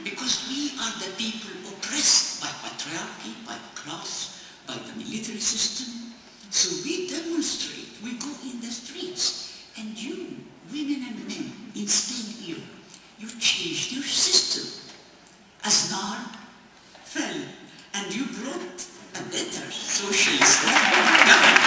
because we are the people oppressed by patriarchy, by class, by the military system. So we demonstrate, we go in the streets, and you, women and men in Spain here, you changed your system. Aznar fell, and you brought a better socialist government.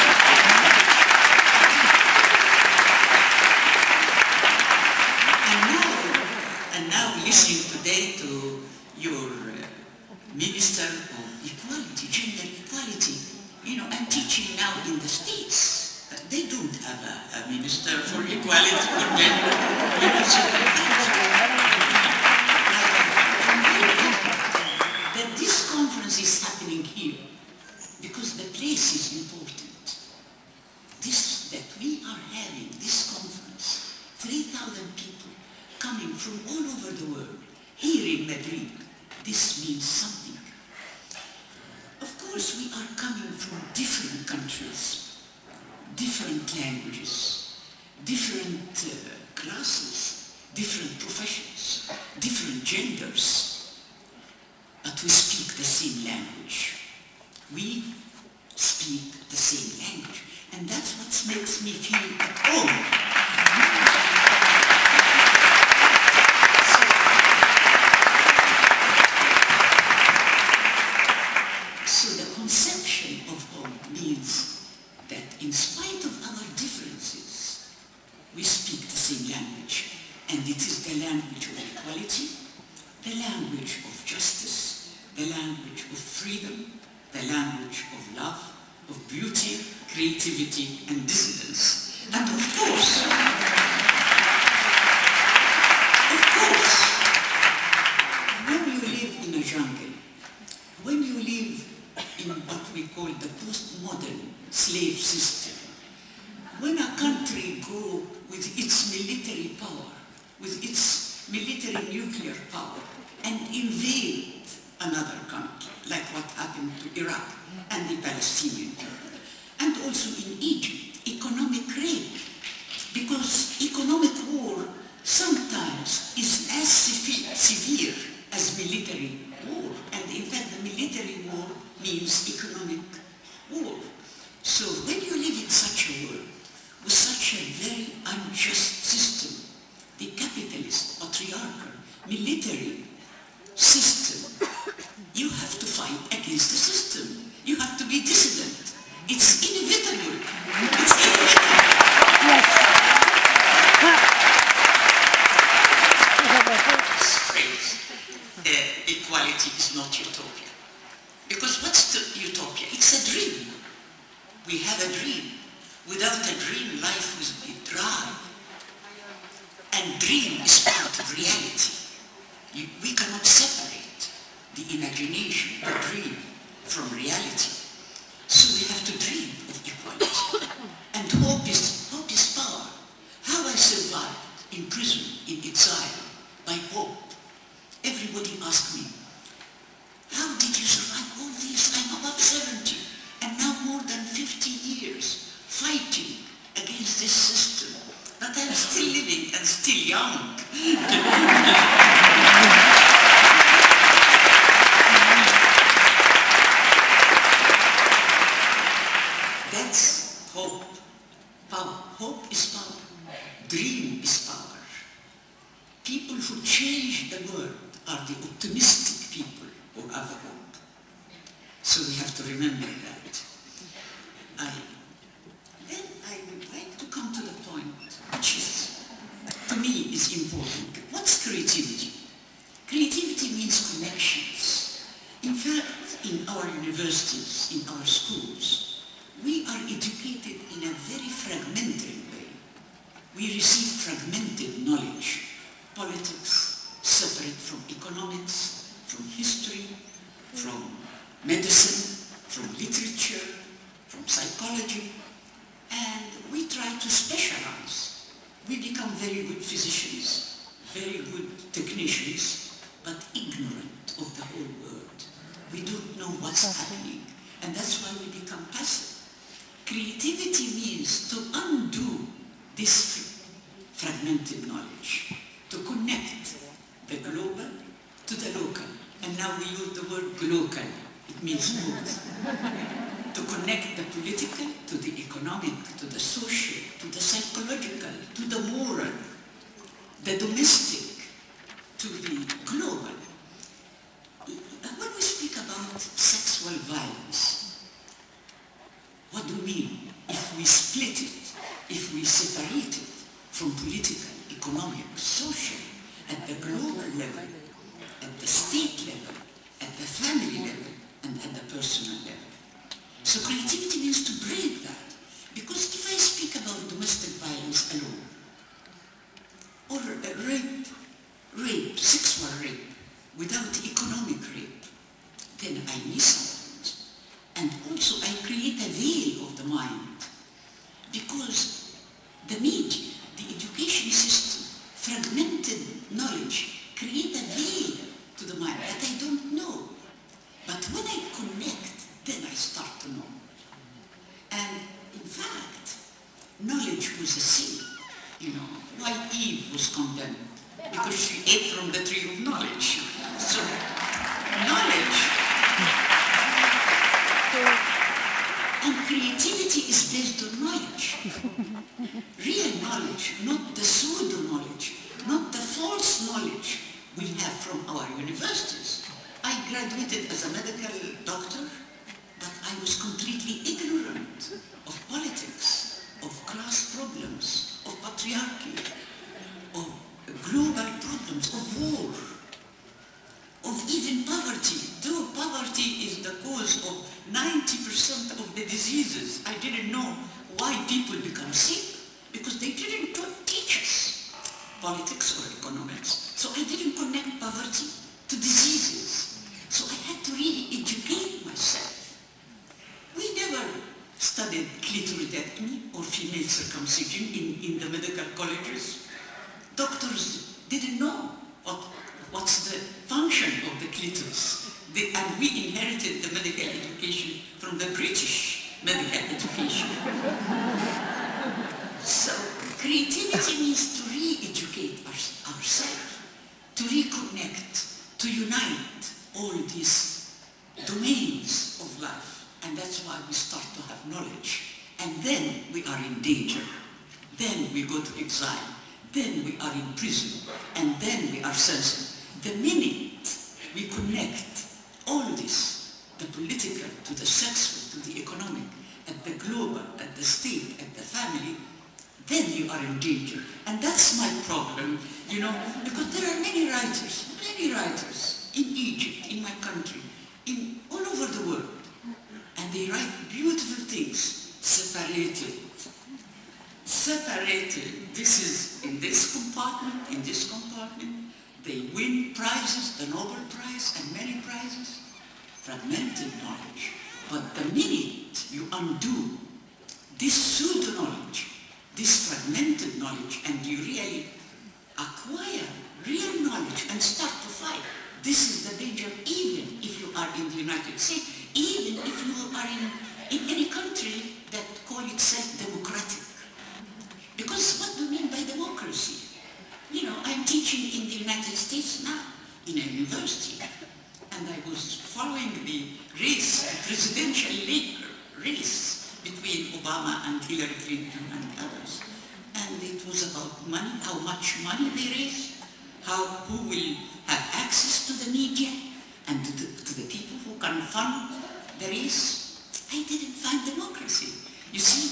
And now listening today to your Minister of Equality, Gender Equality, I'm teaching now in the States. They don't have a Minister for Equality for Gender. That this conference is happening here because the place is important. That we are having this conference, 3,000 people coming from all over the world, here in Madrid, this means something. Of course, we are coming from different countries, different languages, different classes, different professions, different genders, but we speak the same language. We speak the same language, and that's what makes me feel at home. So the conception of home means that in spite of our differences, we speak the same language, and it is the language of equality, the language of justice, the language of freedom, the language of love, of beauty, creativity, and dissidence. And of course, when you live in a jungle, when you live in what we call the postmodern slave system, when a country goes with its military power, with its military nuclear power, and invade another country, like what happened to Iraq and the Palestinian people, and also in Egypt, economic rape, because economic war sometimes is as severe as military war, and in fact the military war means economic war. So when you live in such a world, with such a very unjust system, the capitalist, patriarchal, military system, you have to fight against the system. You have to be dissident. It's inevitable. It's inevitable. Equality is not utopia. Because what's the utopia? It's a dream. We have a dream. Without a dream, life will be dry. And dream is part of reality. We cannot separate the imagination, the dream, from reality. So we have to dream of equality. And hope is power. How I survived in prison, in exile, by hope. Everybody asked me, how did you survive all this? I'm above 70, and now more than 50 years fighting against this system. But I'm still living and still young. That's hope. Power. Hope is power. Dream is power. People who change the world are the optimistic people who have hope. So we have to remember that. Then I would like to come to the point, which is, to me, is important. What's creativity? Creativity means connections. In fact, in our universities, in our schools, we are educated in a very fragmented way. We receive fragmented knowledge. Politics, separate from economics, from history, from medicine, from literature, from psychology, and we try to specialize. We become very good physicians, very good technicians, but ignorant of the whole world. We don't know what's happening, and that's why we become passive. Creativity means to undo this fragmented knowledge, to connect the global to the local. And now we use the word glocal. It means both. To connect the political to the economic, to the social, to the psychological, to the moral, the domestic, to the global. When we speak about sexual violence, what do we mean if we split it, if we separate it from political, economic, social, at the global level, at the state level, at the family level, and at the personal level? So creativity means to break that. Because if I speak about domestic violence alone, or rape, sexual rape, without economic rape, then I miss out. And also I create a veil of the mind. Because the media, the education system, fragmented knowledge, create a veil to the mind that I don't know. But when I connect, then I start to know. And in fact, knowledge was a sin. You know, why Eve was condemned? Because she ate from the tree of knowledge. So, knowledge and creativity is based on knowledge. Real knowledge, not the pseudo-knowledge, not the false knowledge we have from our universities. I graduated as a medical doctor, but I was completely ignorant of politics, of class problems, of patriarchy, of global problems, of war, of even poverty. Though poverty is the cause of 90% of the diseases, I didn't know why people become sick, because they didn't teach us politics or economics. So I didn't connect poverty to diseases. So I had to really educate myself. We never studied clitoridectomy or female circumcision in the medical colleges. Doctors didn't know what's the function of the clitoris. And we inherited the medical education from the British medical education. So creativity means to re-educate ourselves, to reconnect, to unite all these domains of life. And that's why we start to have knowledge. And then we are in danger. Then we go to exile. Then we are in prison. And then we are censored. The minute we connect all this, the political to the sexual to the economic, at the global, at the state, at the family, then you are in danger. And that's my problem, you know, because there are many writers in Egypt, in my country, all over the world. And they write beautiful things, separated. This is in this compartment, they win prizes, the Nobel Prize and many prizes, fragmented knowledge. But the minute you undo this pseudo-knowledge, this fragmented knowledge, and you really acquire real knowledge and start to fight, this is the danger even if you are in the United States, even if you are in any country that call itself democratic. Because what do you mean by democracy? You know, I'm teaching in the United States now, in a university, and I was following the race, the presidential race between Obama and Hillary Clinton and others. And it was about money, how much money they raise, who will have access to the media, and to the people who can fund the race. I didn't find democracy. You see,